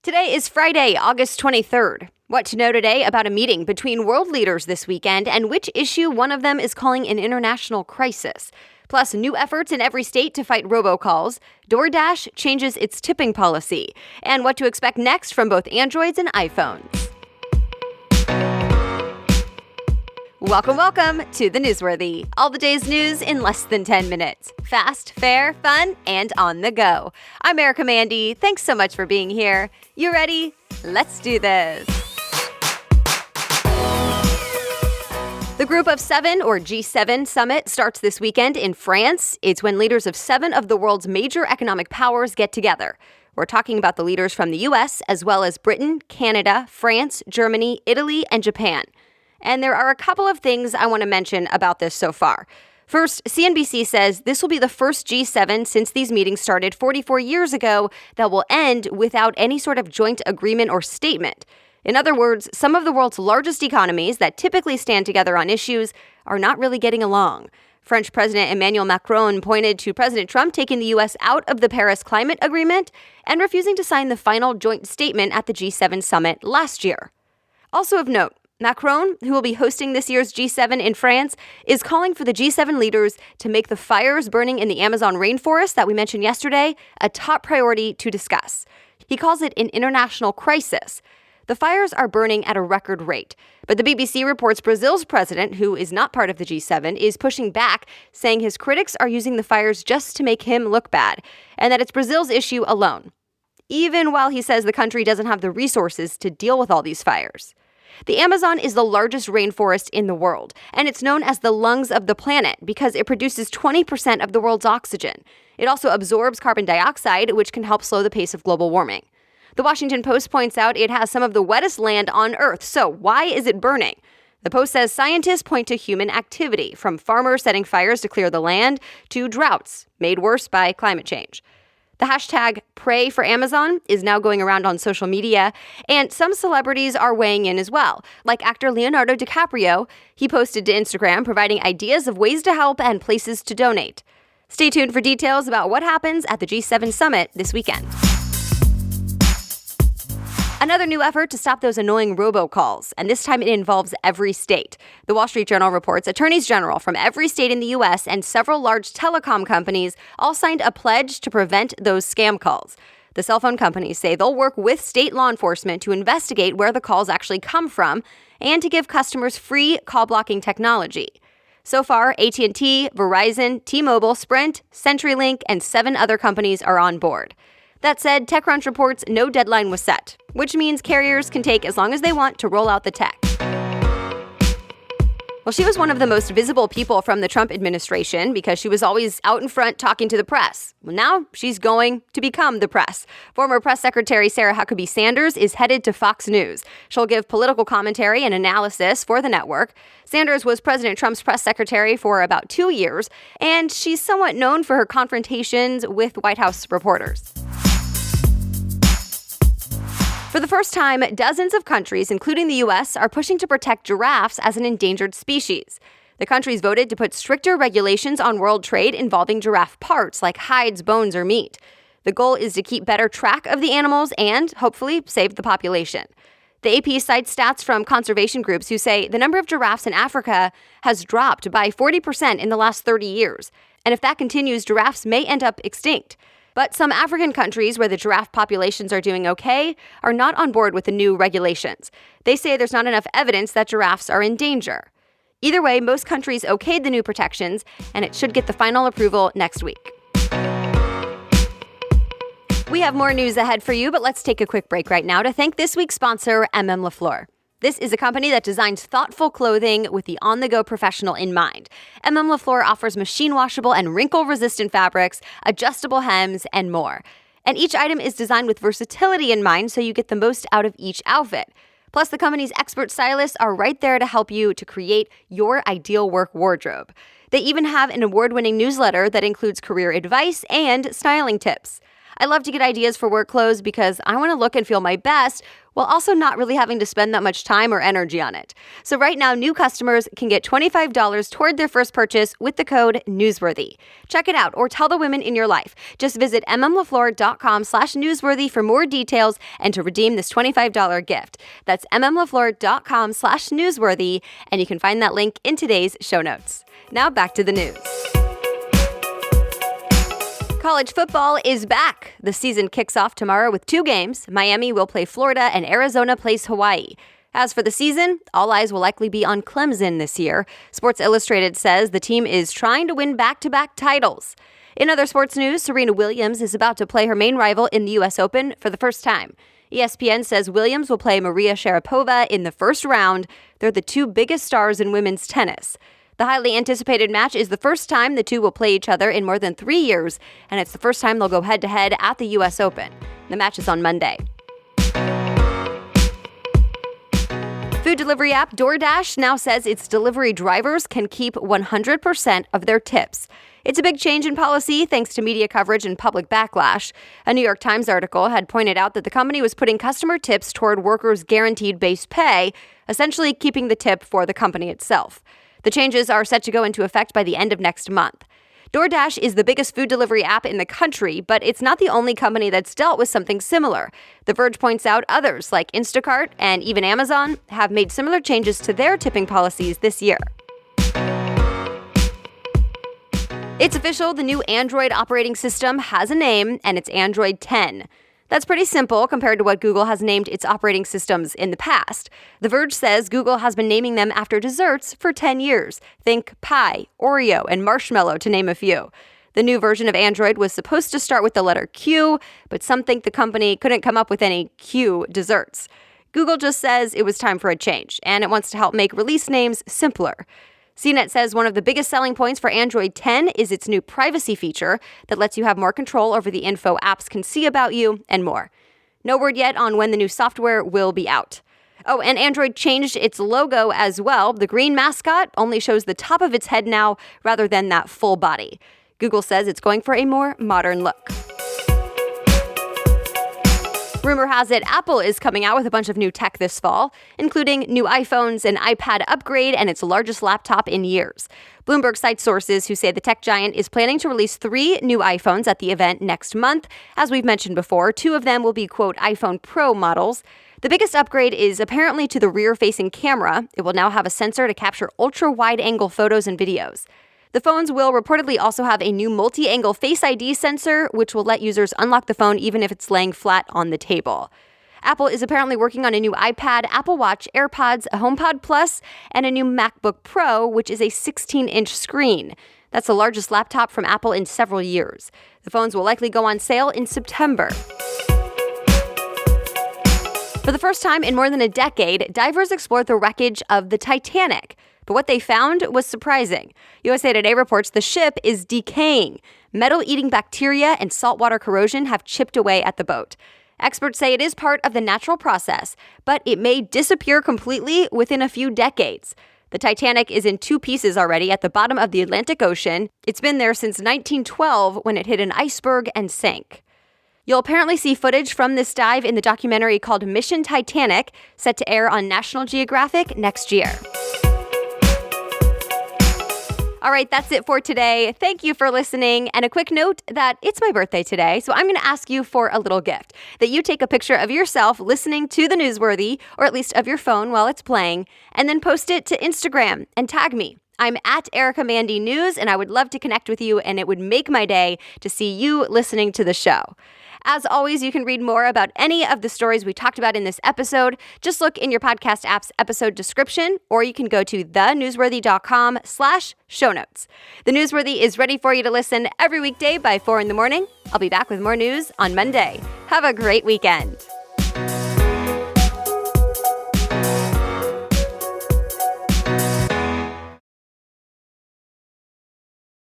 Today is Friday, August 23rd. What to know today about a meeting between world leaders this weekend and which issue one of them is calling an international crisis. Plus, new efforts in every state to fight robocalls. DoorDash changes its tipping policy. And what to expect next from both Androids and iPhones. Welcome to the Newsworthy. All the day's news in less than 10 minutes. Fast, fair, fun, and on the go. I'm Erica Mandy. Thanks so much for being here. You ready? Let's do this. The Group of Seven, or G7 summit, starts this weekend in France. It's when leaders of 7 of the world's major economic powers get together. We're talking about the leaders from the U.S., as well as Britain, Canada, France, Germany, Italy, and Japan. And there are a couple of things I want to mention about this so far. First, CNBC says this will be the first G7 since these meetings started 44 years ago that will end without any sort of joint agreement or statement. In other words, some of the world's largest economies that typically stand together on issues are not really getting along. French President Emmanuel Macron pointed to President Trump taking the U.S. out of the Paris Climate Agreement and refusing to sign the final joint statement at the G7 summit last year. Also of note, Macron, who will be hosting this year's G7 in France, is calling for the G7 leaders to make the fires burning in the Amazon rainforest that we mentioned yesterday a top priority to discuss. He calls it an international crisis. The fires are burning at a record rate, but the BBC reports Brazil's president, who is not part of the G7, is pushing back, saying his critics are using the fires just to make him look bad, and that it's Brazil's issue alone, even while he says the country doesn't have the resources to deal with all these fires. The Amazon is the largest rainforest in the world, and it's known as the lungs of the planet because it produces 20% of the world's oxygen. It also absorbs carbon dioxide, which can help slow the pace of global warming. The Washington Post points out it has some of the wettest land on Earth, so why is it burning? The Post says scientists point to human activity, from farmers setting fires to clear the land to droughts made worse by climate change. The hashtag Pray for Amazon is now going around on social media, and some celebrities are weighing in as well, like actor Leonardo DiCaprio. He posted to Instagram providing ideas of ways to help and places to donate. Stay tuned for details about what happens at the G7 summit this weekend. Another new effort to stop those annoying robocalls, and this time it involves every state. The Wall Street Journal reports attorneys general from every state in the U.S. and several large telecom companies all signed a pledge to prevent those scam calls. The cell phone companies say they'll work with state law enforcement to investigate where the calls actually come from and to give customers free call blocking technology. So far, AT&T, Verizon, T-Mobile, Sprint, CenturyLink, and 7 other companies are on board. That said, TechCrunch reports no deadline was set, which means carriers can take as long as they want to roll out the tech. Well, she was one of the most visible people from the Trump administration because she was always out in front talking to the press. Well, now she's going to become the press. Former Press Secretary Sarah Huckabee Sanders is headed to Fox News. She'll give political commentary and analysis for the network. Sanders was President Trump's press secretary for about 2 years, and she's somewhat known for her confrontations with White House reporters. For the first time, dozens of countries, including the U.S., are pushing to protect giraffes as an endangered species. The countries voted to put stricter regulations on world trade involving giraffe parts like hides, bones, or meat. The goal is to keep better track of the animals and, hopefully, save the population. The AP cites stats from conservation groups who say the number of giraffes in Africa has dropped by 40% in the last 30 years. And if that continues, giraffes may end up extinct. But some African countries where the giraffe populations are doing okay are not on board with the new regulations. They say there's not enough evidence that giraffes are in danger. Either way, most countries okayed the new protections, and it should get the final approval next week. We have more news ahead for you, but let's take a quick break right now to thank this week's sponsor, LaFleur. This is a company that designs thoughtful clothing with the on-the-go professional in mind. LaFleur offers machine-washable and wrinkle-resistant fabrics, adjustable hems, and more. And each item is designed with versatility in mind so you get the most out of each outfit. Plus, the company's expert stylists are right there to help you to create your ideal work wardrobe. They even have an award-winning newsletter that includes career advice and styling tips. I love to get ideas for work clothes because I want to look and feel my best while also not really having to spend that much time or energy on it. So right now, new customers can get $25 toward their first purchase with the code Newsworthy. Check it out or tell the women in your life. Just visit mmlafleur.com/newsworthy for more details and to redeem this $25 gift. That's mmlafleur.com/newsworthy, and you can find that link in today's show notes. Now back to the news. College football is back. The season kicks off tomorrow with 2 games. Miami will play Florida and Arizona plays Hawaii. As for the season, all eyes will likely be on Clemson this year. Sports Illustrated says the team is trying to win back-to-back titles. In other sports news, Serena Williams is about to play her main rival in the U.S. Open for the first time. ESPN says Williams will play Maria Sharapova in the first round. They're the 2 biggest stars in women's tennis. The highly anticipated match is the first time the two will play each other in more than 3 years, and it's the first time they'll go head-to-head at the U.S. Open. The match is on Monday. Food delivery app DoorDash now says its delivery drivers can keep 100% of their tips. It's a big change in policy thanks to media coverage and public backlash. A New York Times article had pointed out that the company was putting customer tips toward workers' guaranteed base pay, essentially keeping the tip for the company itself. The changes are set to go into effect by the end of next month. DoorDash is the biggest food delivery app in the country, but it's not the only company that's dealt with something similar. The Verge points out others, like Instacart and even Amazon, have made similar changes to their tipping policies this year. It's official, the new Android operating system has a name, and it's Android 10. That's pretty simple compared to what Google has named its operating systems in the past. The Verge says Google has been naming them after desserts for 10 years. Think pie, Oreo, and marshmallow, to name a few. The new version of Android was supposed to start with the letter Q, but some think the company couldn't come up with any Q desserts. Google just says it was time for a change, and it wants to help make release names simpler. Cnet says one of the biggest selling points for Android 10 is its new privacy feature that lets you have more control over the info apps can see about you and more. No word yet on when the new software will be out. Oh, and Android changed its logo as well. The green mascot only shows the top of its head now rather than that full body. Google says it's going for a more modern look. Rumor has it Apple is coming out with a bunch of new tech this fall, including new iPhones, an iPad upgrade, and its largest laptop in years. Bloomberg cites sources who say the tech giant is planning to release 3 new iPhones at the event next month. As we've mentioned before, 2 of them will be, quote, iPhone Pro models. The biggest upgrade is apparently to the rear-facing camera. It will now have a sensor to capture ultra-wide-angle photos and videos. The phones will reportedly also have a new multi-angle Face ID sensor, which will let users unlock the phone even if it's laying flat on the table. Apple is apparently working on a new iPad, Apple Watch, AirPods, a HomePod Plus, and a new MacBook Pro, which is a 16-inch screen. That's the largest laptop from Apple in several years. The phones will likely go on sale in September. For the first time in more than a decade, divers explored the wreckage of the Titanic. But what they found was surprising. USA Today reports the ship is decaying. Metal-eating bacteria and saltwater corrosion have chipped away at the boat. Experts say it is part of the natural process, but it may disappear completely within a few decades. The Titanic is in 2 pieces already at the bottom of the Atlantic Ocean. It's been there since 1912 when it hit an iceberg and sank. You'll apparently see footage from this dive in the documentary called Mission Titanic, set to air on National Geographic next year. All right, that's it for today. Thank you for listening. And a quick note that it's my birthday today, so I'm going to ask you for a little gift. That you take a picture of yourself listening to the Newsworthy, or at least of your phone while it's playing, and then post it to Instagram and tag me. I'm at Erica Mandy News, and I would love to connect with you, and it would make my day to see you listening to the show. As always, you can read more about any of the stories we talked about in this episode. Just look in your podcast app's episode description, or you can go to thenewsworthy.com/show notes. The Newsworthy is ready for you to listen every weekday by 4 in the morning. I'll be back with more news on Monday. Have a great weekend.